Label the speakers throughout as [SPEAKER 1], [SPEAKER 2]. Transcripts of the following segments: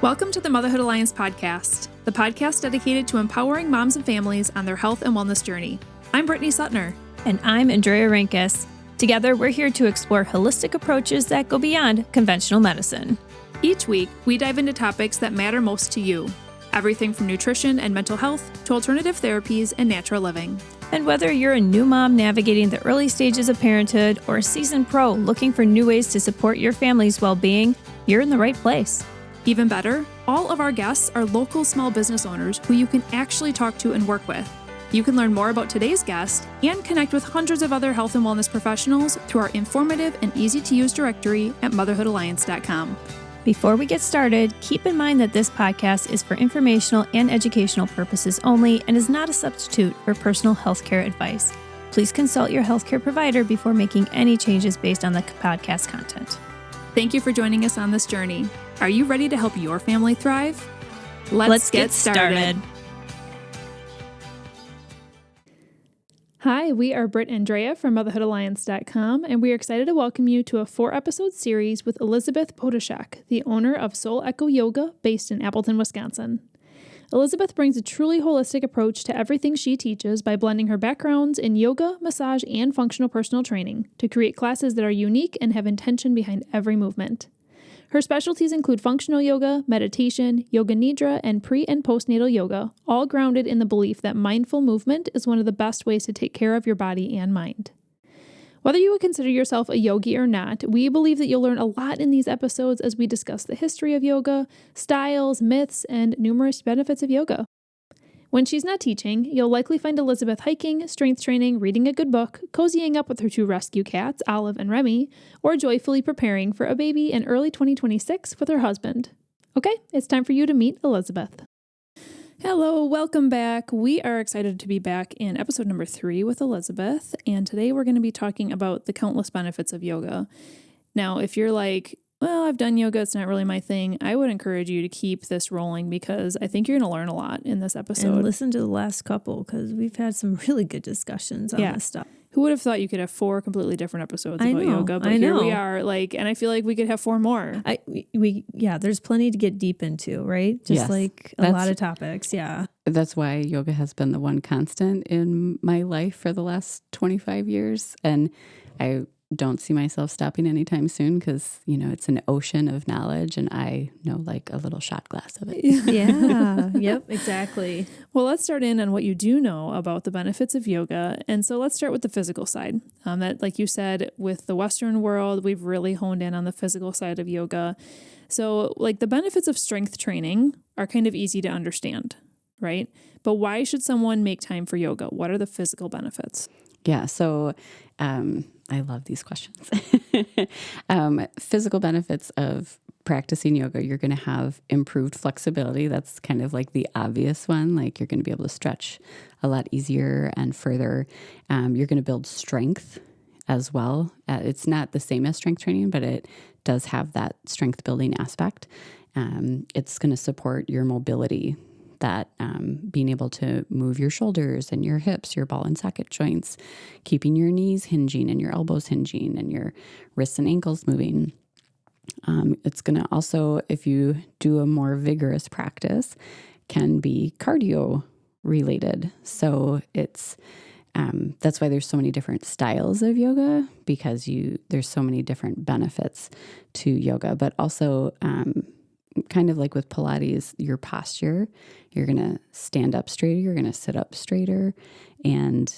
[SPEAKER 1] Welcome to the Motherhood Alliance podcast, the podcast dedicated to empowering moms and families on their health and wellness journey. I'm Brittany Suttner.
[SPEAKER 2] And I'm Andrea Rinkus. Together, we're here to explore holistic approaches that go beyond conventional medicine.
[SPEAKER 1] Each week, we dive into topics that matter most to you. Everything from nutrition and mental health to alternative therapies and natural living.
[SPEAKER 2] And whether you're a new mom navigating the early stages of parenthood or a seasoned pro looking for new ways to support your family's well-being, you're in the right place.
[SPEAKER 1] Even better, all of our guests are local small business owners who you can actually talk to and work with. You can learn more about today's guest and connect with hundreds of other health and wellness professionals through our informative and easy-to-use directory at motherhoodalliance.com.
[SPEAKER 2] Before we get started, keep in mind that this podcast is for informational and educational purposes only and is not a substitute for personal healthcare advice. Please consult your healthcare provider before making any changes based on the podcast content.
[SPEAKER 1] Thank you for joining us on this journey. Are you ready to help your family thrive? Let's get started. Hi, we are Britt and Andrea from motherhoodalliance.com, and we are excited to welcome you to a 4-episode series with Elisabeth Potaczek, the owner of Soul Echo Yoga based in Appleton, Wisconsin. Elisabeth brings a truly holistic approach to everything she teaches by blending her backgrounds in yoga, massage, and functional personal training to create classes that are unique and have intention behind every movement. Her specialties include functional yoga, meditation, yoga nidra, and pre- and postnatal yoga, all grounded in the belief that mindful movement is one of the best ways to take care of your body and mind. Whether you would consider yourself a yogi or not, we believe that you'll learn a lot in these episodes as we discuss the history of yoga, styles, myths, and numerous benefits of yoga. When she's not teaching, you'll likely find Elisabeth hiking, strength training, reading a good book, cozying up with her 2 rescue cats, Olive and Remy, or joyfully preparing for a baby in early 2026 with her husband. Okay, it's time for you to meet Elisabeth. Hello, welcome back. We are excited to be back in episode number 3 with Elisabeth, and today we're going to be talking about the countless benefits of yoga. Now, if you're like, well, I've done yoga, it's not really my thing, I would encourage you to keep this rolling because I think you're going to learn a lot in this episode.
[SPEAKER 2] And listen to the last couple because we've had some really good discussions on this stuff.
[SPEAKER 1] Who would have thought you could have 4 completely different episodes about yoga? But here we are, and I feel like we could have 4 more.
[SPEAKER 2] There's plenty to get deep into, right? Just a lot of topics,
[SPEAKER 3] That's why yoga has been the one constant in my life for the last 25 years. And I don't see myself stopping anytime soon because, it's an ocean of knowledge and I know like a little shot glass of it.
[SPEAKER 2] Yeah. Yep, exactly.
[SPEAKER 1] Well, let's start in on what you do know about the benefits of yoga. And so let's start with the physical side. That, like you said, with the Western world, we've really honed in on the physical side of yoga. So like the benefits of strength training are kind of easy to understand, right? But why should someone make time for yoga? What are the physical benefits?
[SPEAKER 3] Yeah. So, I love these questions. Physical benefits of practicing yoga, you're going to have improved flexibility. That's kind of like the obvious one. Like you're going to be able to stretch a lot easier and further. You're going to build strength as well. It's not the same as strength training, but it does have that strength building aspect. It's going to support your mobility, that being able to move your shoulders and your hips, your ball and socket joints, keeping your knees hinging and your elbows hinging and your wrists and ankles moving. It's going to also, if you do a more vigorous practice, can be cardio related. So it's that's why there's so many different styles of yoga because there's so many different benefits to yoga, but also kind of like with Pilates, your posture, you're going to stand up straighter, you're going to sit up straighter and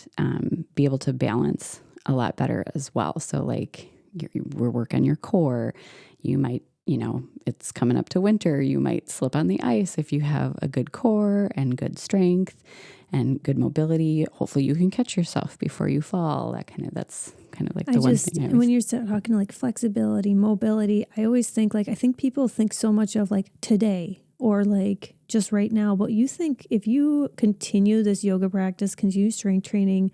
[SPEAKER 3] be able to balance a lot better as well. So like we're working your core. You might, it's coming up to winter. You might slip on the ice if you have a good core and good strength and good mobility. Hopefully you can catch yourself before you fall. That's kind of like the one thing.
[SPEAKER 2] When you're talking like flexibility, mobility, I always think I think people think so much of like today or like just right now, but you think if you continue this yoga practice, continue strength training,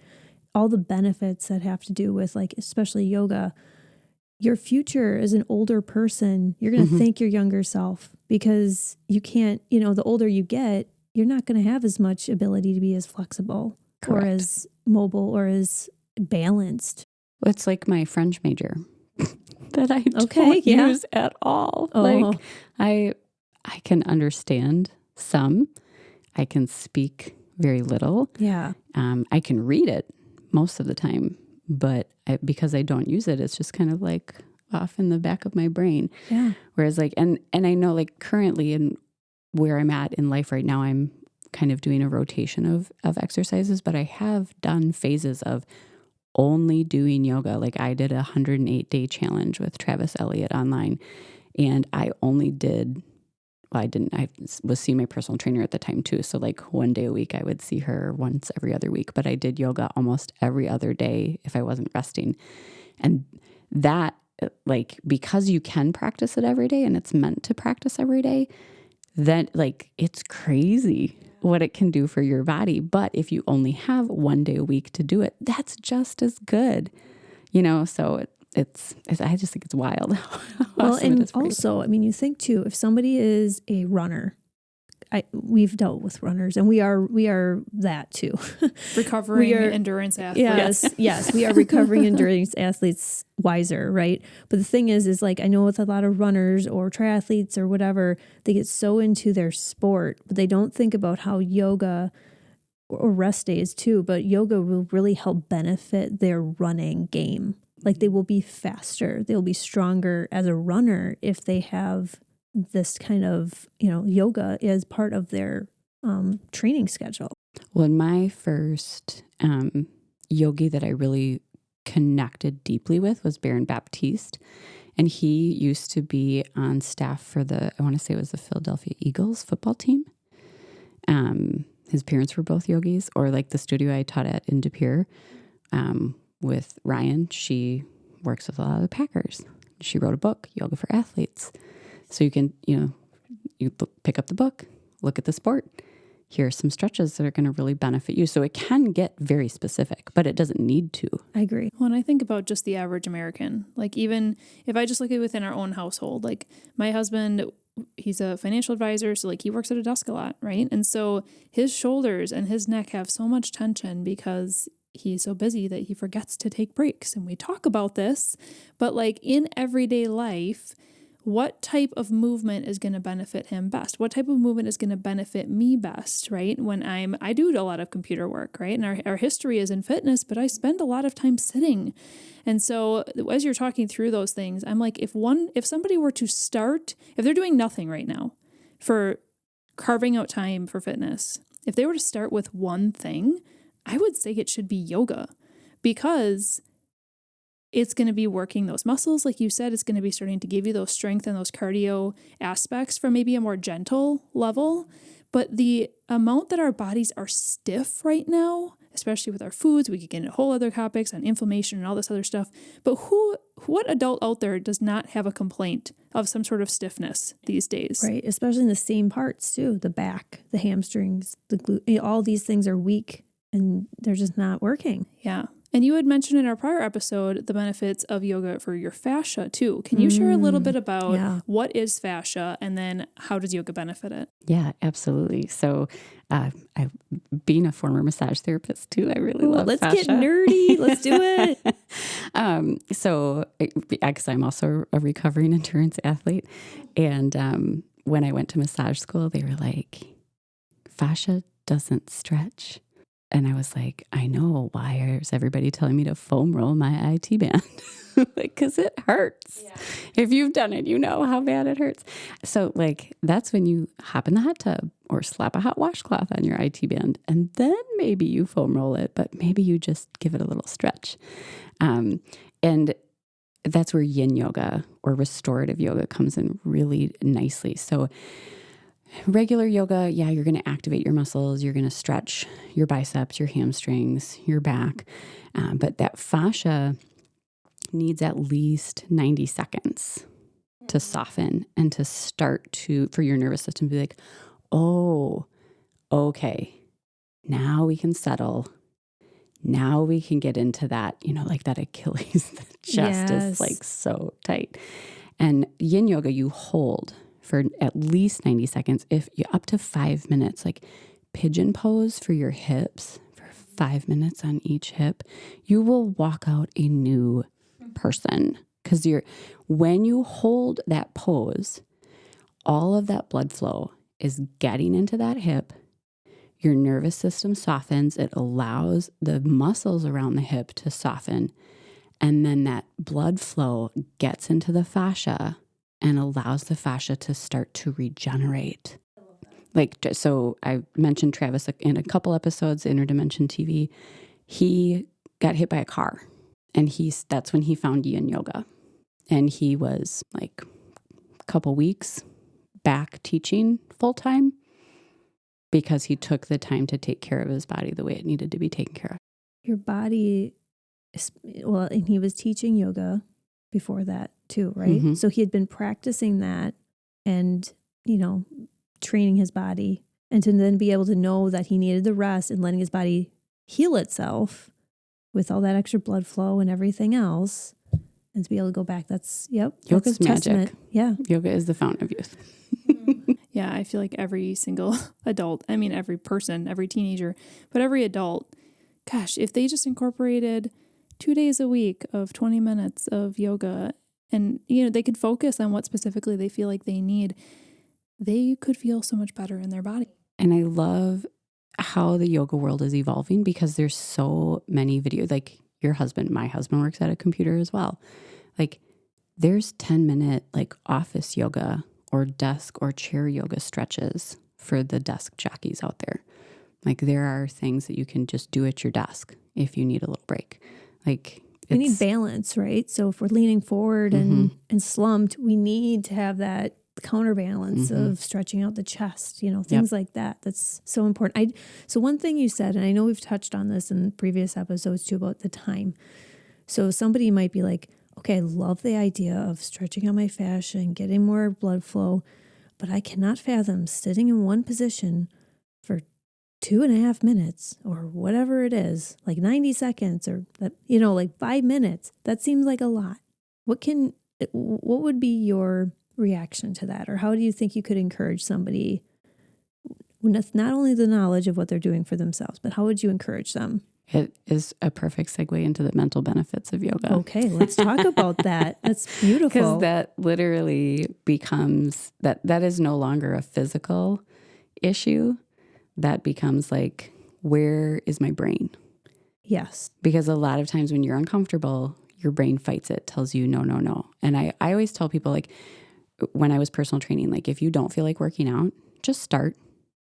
[SPEAKER 2] all the benefits that have to do with like, especially yoga, your future as an older person, you're going to thank your younger self because you can't, the older you get, you're not going to have as much ability to be as flexible or as mobile or as balanced.
[SPEAKER 3] It's like my French major that I don't use at all. Like I I can understand some. I can speak very little.
[SPEAKER 2] Yeah.
[SPEAKER 3] I can read it most of the time, but because I don't use it, it's just kind of like off in the back of my brain.
[SPEAKER 2] Yeah.
[SPEAKER 3] Whereas like, and I know like currently in where I'm at in life right now, I'm kind of doing a rotation of exercises, but I have done phases of only doing yoga. Like I did a 108-day challenge with Travis Elliott online, and I only did, I was seeing my personal trainer at the time too. So like one day a week, I would see her once every other week, but I did yoga almost every other day if I wasn't resting. And that, like, because you can practice it every day and it's meant to practice every day, then like it's crazy what it can do for your body. But if you only have one day a week to do it, that's just as good, so it's I just think it's wild.
[SPEAKER 2] Well, and also, I mean, you think too, if somebody is a runner, we've dealt with runners, and we are that too.
[SPEAKER 1] Recovering endurance athletes.
[SPEAKER 2] Yes, we are recovering endurance athletes wiser, right? But the thing is like, I know with a lot of runners or triathletes or whatever, they get so into their sport, but they don't think about how yoga, or rest days too, but yoga will really help benefit their running game. Like they will be faster, they'll be stronger as a runner if they have this kind of, yoga as part of their training schedule.
[SPEAKER 3] Well, in my first yogi that I really connected deeply with was Baron Baptiste. And he used to be on staff for I want to say it was the Philadelphia Eagles football team. His parents were both yogis, or like the studio I taught at in De Pere with Ryan. She works with a lot of the Packers. She wrote a book, Yoga for Athletes. So you can, you pick up the book, look at the sport. Here are some stretches that are going to really benefit you. So it can get very specific, but it doesn't need to.
[SPEAKER 2] I agree.
[SPEAKER 1] When I think about just the average American, like even if I just look at within our own household, like my husband, he's a financial advisor. So like he works at a desk a lot, right? And so his shoulders and his neck have so much tension because he's so busy that he forgets to take breaks. And we talk about this, but like in everyday life, what type of movement is going to benefit him best? What type of movement is going to benefit me best, right? When I do a lot of computer work, right? And our history is in fitness, but I spend a lot of time sitting. And so as you're talking through those things, I'm like, if somebody were to start, if they're doing nothing right now for carving out time for fitness, if they were to start with one thing, I would say it should be yoga, because it's going to be working those muscles. Like you said, it's going to be starting to give you those strength and those cardio aspects from maybe a more gentle level. But the amount that our bodies are stiff right now, especially with our foods, we could get into whole other topics on inflammation and all this other stuff. But what adult out there does not have a complaint of some sort of stiffness these days?
[SPEAKER 2] Right. Especially in the same parts too. The back, the hamstrings, the glute, all these things are weak and they're just not working.
[SPEAKER 1] Yeah. And you had mentioned in our prior episode the benefits of yoga for your fascia too. Can you share a little bit about what is fascia and then how does yoga benefit it?
[SPEAKER 3] Yeah, absolutely. So being a former massage therapist too, I really love
[SPEAKER 2] let's
[SPEAKER 3] fascia.
[SPEAKER 2] Get nerdy. Let's do it.
[SPEAKER 3] Because I'm also a recovering endurance athlete. And when I went to massage school, they were like, fascia doesn't stretch. And I was like, I know. Why is everybody telling me to foam roll my IT band? Because it hurts. Yeah. If you've done it, you know how bad it hurts. So that's when you hop in the hot tub or slap a hot washcloth on your IT band. And then maybe you foam roll it, but maybe you just give it a little stretch. And that's where yin yoga or restorative yoga comes in really nicely. So regular yoga, you're going to activate your muscles. You're going to stretch your biceps, your hamstrings, your back. But that fascia needs at least 90 seconds to soften and to start for your nervous system to be like, oh, okay, now we can settle. Now we can get into that, like that Achilles, the chest is so tight. And yin yoga, you hold for at least 90 seconds, if you up to 5 minutes, like pigeon pose for your hips for 5 minutes on each hip, you will walk out a new person. Because when you hold that pose, all of that blood flow is getting into that hip. Your nervous system softens. It allows the muscles around the hip to soften. And then that blood flow gets into the fascia and allows the fascia to start to regenerate. Like, so I mentioned Travis in a couple episodes, Interdimension TV. He got hit by a car, and that's when he found yin yoga. And he was like a couple weeks back teaching full time because he took the time to take care of his body the way it needed to be taken care of.
[SPEAKER 2] Your body, well, and he was teaching yoga before that too, right?
[SPEAKER 3] Mm-hmm.
[SPEAKER 2] So he had been practicing that and, training his body, and to then be able to know that he needed the rest and letting his body heal itself with all that extra blood flow and everything else, and to be able to go back.
[SPEAKER 3] Yoga's magic.
[SPEAKER 2] Yeah.
[SPEAKER 3] Yoga is the fountain of youth.
[SPEAKER 1] Yeah, I feel like every single adult, every person, every teenager, but every adult, gosh, if they just incorporated 2 days a week of 20 minutes of yoga and, they could focus on what specifically they feel like they need, they could feel so much better in their body.
[SPEAKER 3] And I love how the yoga world is evolving because there's so many videos. Like my husband works at a computer as well. Like there's 10-minute like office yoga or desk or chair yoga stretches for the desk jockeys out there. Like there are things that you can just do at your desk if you need a little break. Like
[SPEAKER 2] we need balance, right? So if we're leaning forward and slumped, we need to have that counterbalance of stretching out the chest, things like that. That's so important. So one thing you said, and I know we've touched on this in previous episodes too, about the time. So somebody might be like, okay, I love the idea of stretching out my fascia and getting more blood flow, but I cannot fathom sitting in one position for 2.5 minutes or whatever it is, like 90 seconds or like 5 minutes. That seems like a lot. What would be your reaction to that? Or how do you think you could encourage somebody with not only the knowledge of what they're doing for themselves, but how would you encourage them?
[SPEAKER 3] It is a perfect segue into the mental benefits of yoga.
[SPEAKER 2] Okay, let's talk about that. That's beautiful.
[SPEAKER 3] Because that literally becomes, that is no longer a physical issue. That becomes like, where is my brain?
[SPEAKER 2] Yes.
[SPEAKER 3] Because a lot of times when you're uncomfortable, your brain fights it, tells you no, no, no. And I always tell people, like, when I was personal training, like if you don't feel like working out, just start.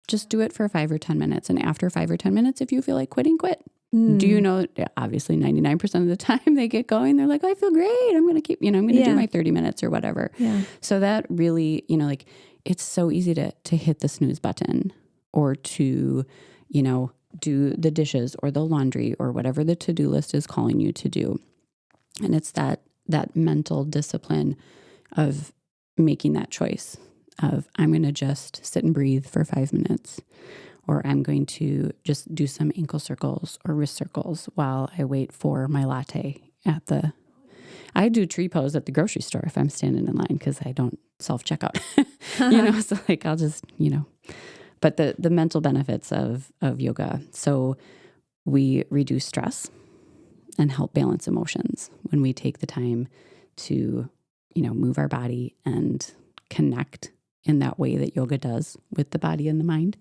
[SPEAKER 3] Just do it for 5 or 10 minutes. And after 5 or 10 minutes, if you feel like quitting, quit. Do you know, obviously 99% of the time they get going, they're like, I feel great. I'm going to keep, I'm going to do my 30 minutes or whatever.
[SPEAKER 2] Yeah.
[SPEAKER 3] So that really, like it's so easy to hit the snooze button or to, do the dishes or the laundry or whatever the to-do list is calling you to do. And it's that mental discipline of making that choice of I'm going to just sit and breathe for 5 minutes, or I'm going to just do some ankle circles or wrist circles while I wait for my latte I do tree pose at the grocery store if I'm standing in line because I don't self-checkout, so like I'll just, but the mental benefits of yoga. So we reduce stress and help balance emotions when we take the time to, move our body and connect in that way that yoga does with the body and the mind.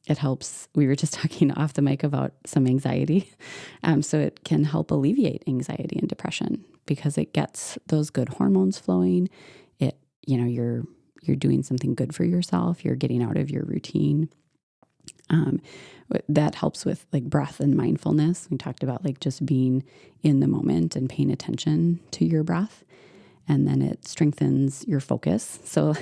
[SPEAKER 3] It helps. We were just talking off the mic about some anxiety. So it can help alleviate anxiety and depression because it gets those good hormones flowing. You're doing something good for yourself. You're getting out of your routine. That helps with like breath and mindfulness. We talked about like just being in the moment and paying attention to your breath. And then it strengthens your focus. So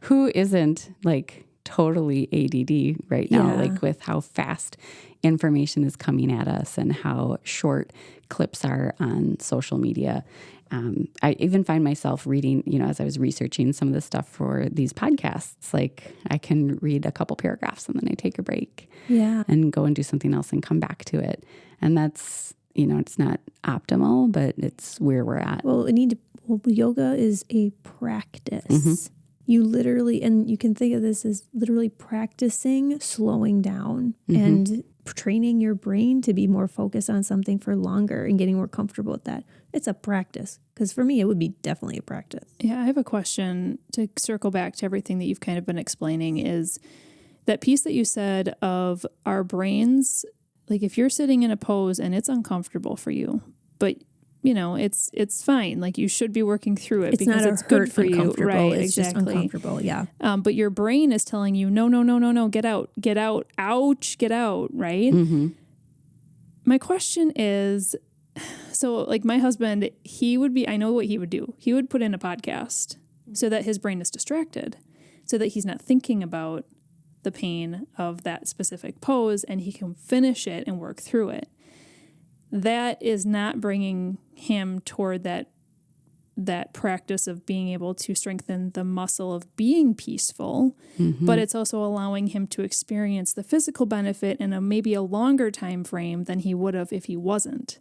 [SPEAKER 3] who isn't like totally ADD right now, like with how fast information is coming at us and how short clips are on social media. I even find myself reading, as I was researching some of the stuff for these podcasts, like I can read a couple paragraphs and then I take a break and go and do something else and come back to it. And that's, it's not optimal, but it's where we're at.
[SPEAKER 2] Well, yoga is a practice. You literally, and you can think of this as literally practicing slowing down and training your brain to be more focused on something for longer and getting more comfortable with that. It's a practice. Because for me, it would be definitely a practice.
[SPEAKER 1] Yeah, I have a question to circle back to everything that you've kind of been explaining is that piece that you said of our brains, like if you're sitting in a pose and it's uncomfortable for you, but it's fine. Like you should be working through it because it's good for you. Right,
[SPEAKER 2] it's
[SPEAKER 1] exactly.
[SPEAKER 2] just uncomfortable, yeah.
[SPEAKER 1] But your brain is telling you, no, get out, ouch, get out, right?
[SPEAKER 3] Mm-hmm.
[SPEAKER 1] My question is, so like my husband, I know what he would do. He would put in a podcast so that his brain is distracted, so that he's not thinking about the pain of that specific pose and he can finish it and work through it. That is not bringing him toward that practice of being able to strengthen the muscle of being peaceful, but it's also allowing him to experience the physical benefit in maybe a longer time frame than he would have if he wasn't.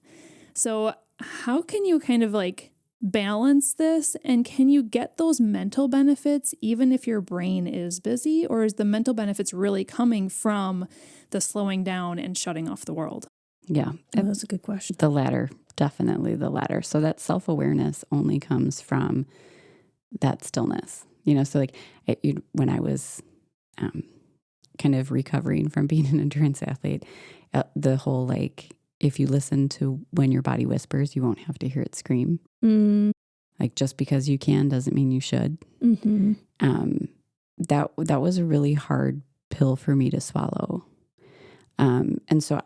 [SPEAKER 1] So how can you kind of like balance this, and can you get those mental benefits even if your brain is busy, or is the mental benefits really coming from the slowing down and shutting off the world?
[SPEAKER 3] Yeah.
[SPEAKER 2] That's a good question.
[SPEAKER 3] The latter, definitely the latter. So that self-awareness only comes from that stillness, so like when I was kind of recovering from being an endurance athlete, the whole, like, if you listen to when your body whispers, you won't have to hear it scream. Like just because you can doesn't mean you should.
[SPEAKER 2] Mm-hmm.
[SPEAKER 3] That was a really hard pill for me to swallow. And so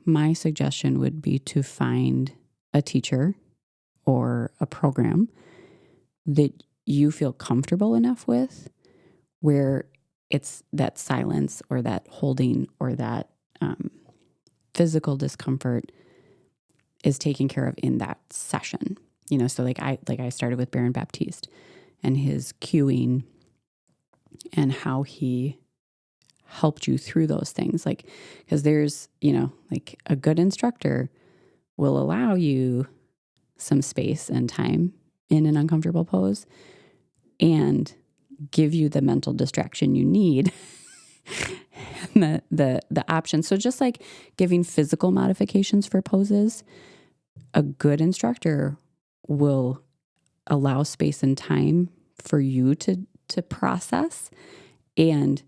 [SPEAKER 3] my suggestion would be to find a teacher or a program that you feel comfortable enough with, where it's that silence or that holding or that physical discomfort is taken care of in that session. So I started with Baron Baptiste and his cueing and how he helped you through those things. Like, because there's, like a good instructor will allow you some space and time in an uncomfortable pose and give you the mental distraction you need and the option. So just like giving physical modifications for poses, a good instructor will allow space and time for you to process and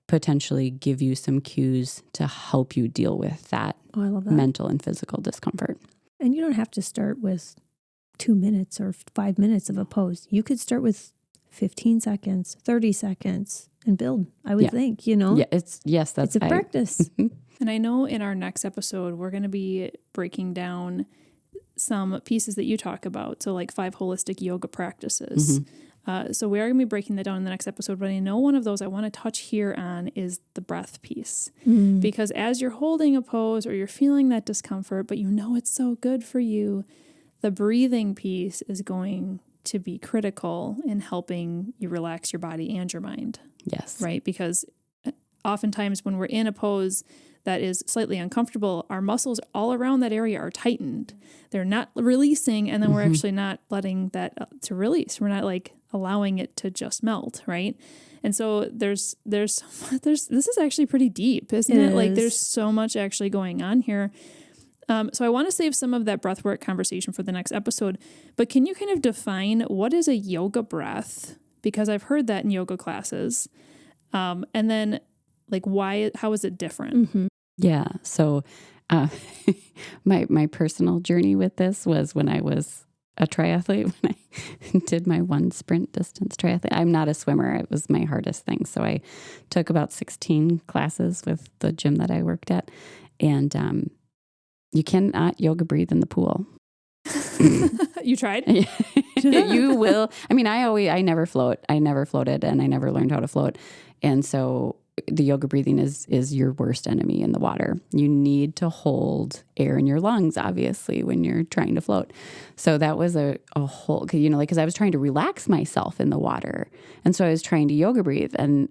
[SPEAKER 3] potentially give you some cues to help you deal with that,
[SPEAKER 2] I love that.
[SPEAKER 3] mental and physical discomfort.
[SPEAKER 2] And you don't have to start with 2 minutes or 5 minutes of a pose. You could start with 15 seconds, 30 seconds and build, I would think,
[SPEAKER 3] Yeah, it's
[SPEAKER 2] a practice.
[SPEAKER 1] And I know in our next episode, we're going to be breaking down some pieces that you talk about. So like 5 holistic yoga practices. So we are going to be breaking that down in the next episode, but I know one of those I want to touch here on is the breath piece. Because as you're holding a pose or you're feeling that discomfort, but it's so good for you, the breathing piece is going to be critical in helping you relax your body and your mind.
[SPEAKER 3] Yes.
[SPEAKER 1] Right? Because oftentimes when we're in a pose that is slightly uncomfortable, our muscles all around that area are tightened. They're not releasing, and then we're actually not letting that to release. We're not like allowing it to just melt, right? And so this is actually pretty deep, isn't it? Like there's so much actually going on here. So I want to save some of that breathwork conversation for the next episode, but can you kind of define what is a yoga breath? Because I've heard that in yoga classes. And then like how is it different?
[SPEAKER 3] Yeah. So my personal journey with this was when I was a triathlete, when I did my 1 sprint distance triathlete. I'm not a swimmer. It was my hardest thing. So I took about 16 classes with the gym that I worked at. And you cannot yoga breathe in the pool.
[SPEAKER 1] You tried?
[SPEAKER 3] You will. I mean, I never float. I never floated and I never learned how to float. And so the yoga breathing is your worst enemy in the water. You need to hold air in your lungs, obviously, when you're trying to float. So that was a whole, because I was trying to relax myself in the water. And so I was trying to yoga breathe, and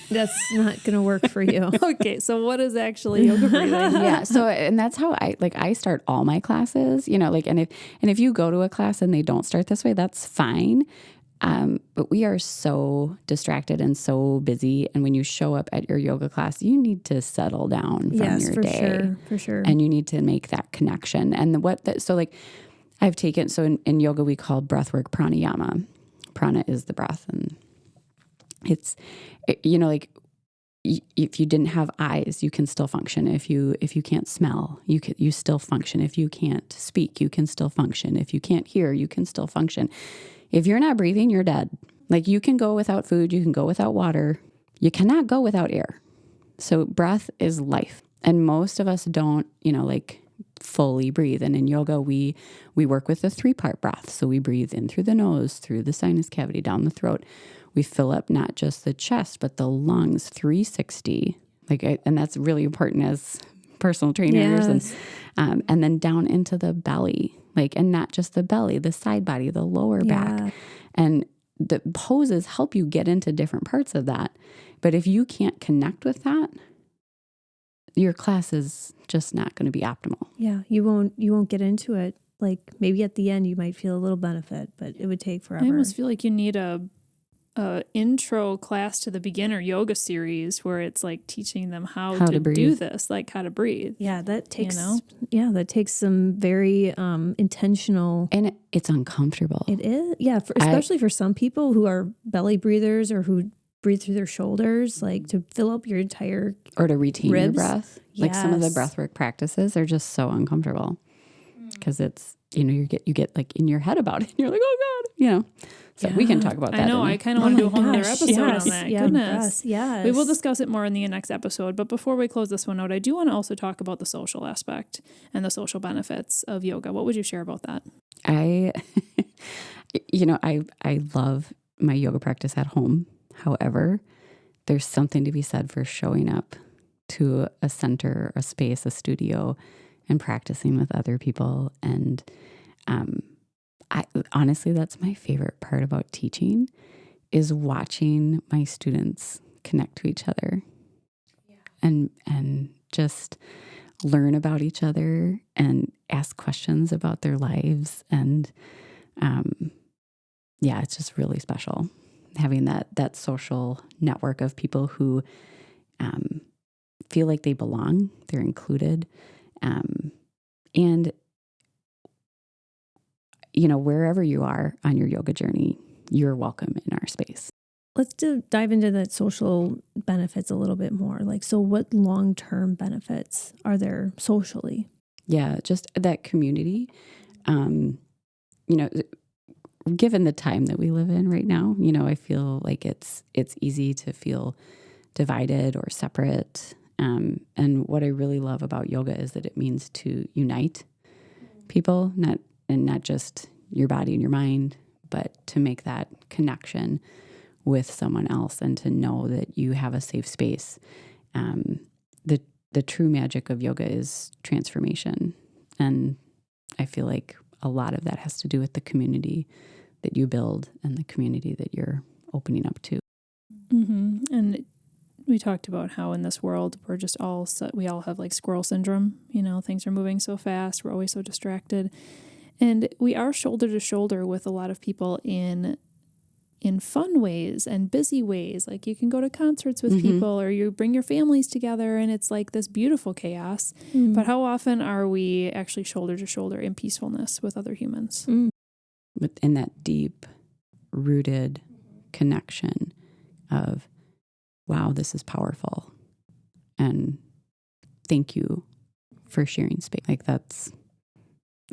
[SPEAKER 2] that's not going to work for you.
[SPEAKER 1] Okay. So what is actually yoga breathing?
[SPEAKER 3] Yeah. So, and that's how I start all my classes, and if you go to a class and they don't start this way, that's fine. But we are so distracted and so busy. And when you show up at your yoga class, you need to settle down from your day.
[SPEAKER 2] For sure.
[SPEAKER 3] And you need to make that connection. And so like I've taken, so in yoga, we call breathwork pranayama. Prana is the breath. And it's, like if you didn't have eyes, you can still function. If you can't smell, you still function. If you can't speak, you can still function. If you can't hear, you can still function. If you're not breathing, you're dead. Like you can go without food, you can go without water. You cannot go without air. So breath is life. And most of us don't, fully breathe. And in yoga, we work with a 3-part breath. So we breathe in through the nose, through the sinus cavity, down the throat. We fill up not just the chest, but the lungs 360. And that's really important as personal trainers.
[SPEAKER 2] Yes.
[SPEAKER 3] And then down into the belly, and not just the belly, the side body, the lower back. And the poses help you get into different parts of that. But if you can't connect with that, your class is just not going to be optimal.
[SPEAKER 2] Yeah, you won't get into it. Like maybe at the end you might feel a little benefit, but it would take forever.
[SPEAKER 1] I almost feel like you need a intro class to the beginner yoga series where it's like teaching them how to do this, like how to breathe.
[SPEAKER 2] Yeah, that takes that takes some very intentional,
[SPEAKER 3] and it's uncomfortable.
[SPEAKER 2] It is, yeah, especially for some people who are belly breathers or who breathe through their shoulders, like to fill up your entire
[SPEAKER 3] or to retain
[SPEAKER 2] ribs.
[SPEAKER 3] Your breath. Like some of the breathwork practices are just so uncomfortable because it's you get like in your head about it. And you're like, oh God, So we can talk about that.
[SPEAKER 1] I know. I kind of want to do a whole other episode on that.
[SPEAKER 2] Yeah,
[SPEAKER 1] Goodness.
[SPEAKER 2] Yes.
[SPEAKER 1] We will discuss it more in the next episode. But before we close this one out, I do want to also talk about the social aspect and the social benefits of yoga. What would you share about that?
[SPEAKER 3] I love my yoga practice at home. However, there's something to be said for showing up to a center, a space, a studio, and practicing with other people. And honestly, that's my favorite part about teaching is watching my students connect to each other and just learn about each other and ask questions about their lives. And it's just really special having that social network of people who feel like they belong, they're included. And wherever you are on your yoga journey, you're welcome in our space.
[SPEAKER 2] Let's dive into that social benefits a little bit more. So what long-term benefits are there socially? Yeah,
[SPEAKER 3] just that community. Given the time that we live in right now, I feel like it's easy to feel divided or separate. And what I really love about yoga is that it means to unite people, not just your body and your mind, but to make that connection with someone else and to know that you have a safe space. The true magic of yoga is transformation. And I feel like a lot of that has to do with the community that you build and the community that you're opening up to.
[SPEAKER 1] Mm-hmm. And we talked about how in this world we're just we all have like squirrel syndrome. Things are moving so fast. We're always so distracted. And we are shoulder to shoulder with a lot of people in fun ways and busy ways. Like you can go to concerts with people or you bring your families together and it's like this beautiful chaos. But how often are we actually shoulder to shoulder in peacefulness with other humans?
[SPEAKER 3] In that deep rooted connection of, wow, this is powerful. And thank you for sharing space. Like that's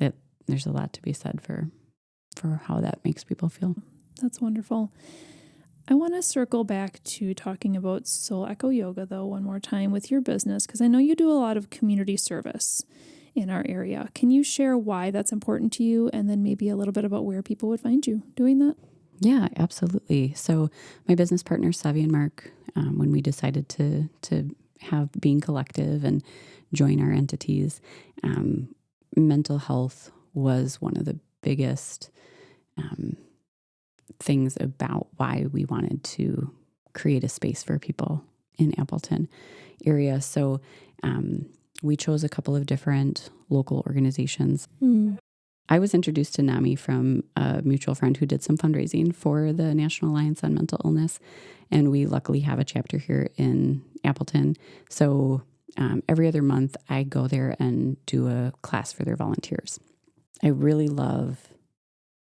[SPEAKER 3] it. There's a lot to be said for how that makes people feel.
[SPEAKER 1] That's wonderful. I want to circle back to talking about Soul Echo Yoga, though, one more time with your business, because I know you do a lot of community service in our area. Can you share why that's important to you and then maybe a little bit about where people would find you doing that?
[SPEAKER 3] Yeah, absolutely. So my business partners, Savi and Mark, when we decided to have Being Collective and join our entities, mental health was one of the biggest things about why we wanted to create a space for people in Appleton area. So we chose a couple of different local organizations. I was introduced to NAMI from a mutual friend who did some fundraising for the National Alliance on Mental Illness. And we luckily have a chapter here in Appleton. So every other month I go there and do a class for their volunteers. I really love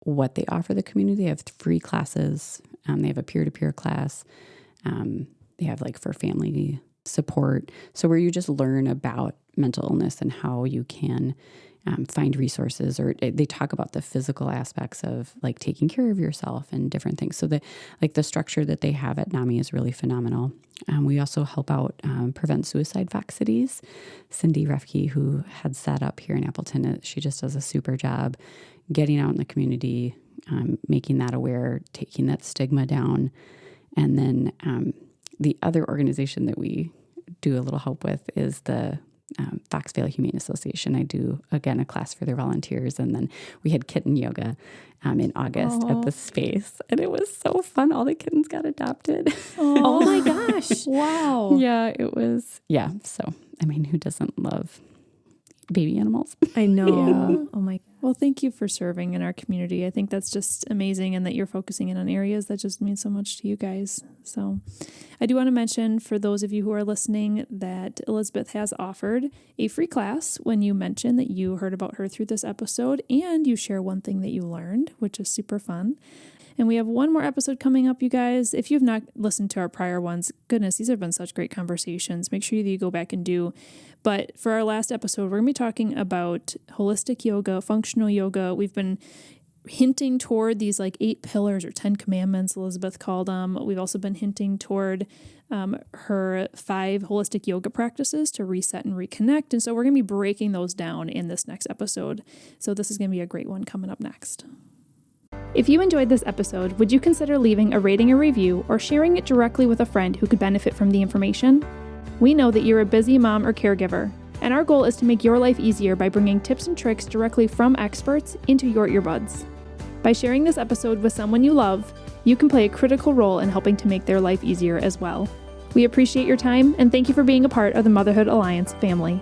[SPEAKER 3] what they offer the community. They have free classes. They have a peer-to-peer class. They have like for family support. So where you just learn about mental illness and how you can find resources, or they talk about the physical aspects of like taking care of yourself and different things. So the structure that they have at NAMI is really phenomenal. We also help out prevent suicide Fox Cities. Cindy Refke, who heads that up here in Appleton, she just does a super job getting out in the community, making that aware, taking that stigma down. And then the other organization that we do a little help with is the Foxvale Humane Association. I do, again, a class for their volunteers. And then we had kitten yoga in August at the space. And it was so fun. All the kittens got adopted.
[SPEAKER 2] Oh my gosh.
[SPEAKER 1] Wow.
[SPEAKER 3] Yeah, it was. Yeah. So, I mean, who doesn't love baby animals?
[SPEAKER 2] I know.
[SPEAKER 1] Yeah.
[SPEAKER 2] Oh my God.
[SPEAKER 1] Well, thank you for serving in our community. I think that's just amazing, and that you're focusing in on areas that just mean so much to you guys. So I do want to mention for those of you who are listening that Elisabeth has offered a free class when you mention that you heard about her through this episode and you share one thing that you learned, which is super fun. And we have one more episode coming up, you guys. If you've not listened to our prior ones, goodness, these have been such great conversations. Make sure that you go back and do. But for our last episode, we're going to be talking about holistic yoga, functional yoga. We've been hinting toward these like 8 pillars or 10 commandments, Elisabeth called them. We've also been hinting toward her 5 holistic yoga practices to reset and reconnect. And so we're going to be breaking those down in this next episode. So this is going to be a great one coming up next. If you enjoyed this episode, would you consider leaving a rating or review or sharing it directly with a friend who could benefit from the information? We know that you're a busy mom or caregiver, and our goal is to make your life easier by bringing tips and tricks directly from experts into your earbuds. By sharing this episode with someone you love, you can play a critical role in helping to make their life easier as well. We appreciate your time, and thank you for being a part of the Motherhood Alliance family.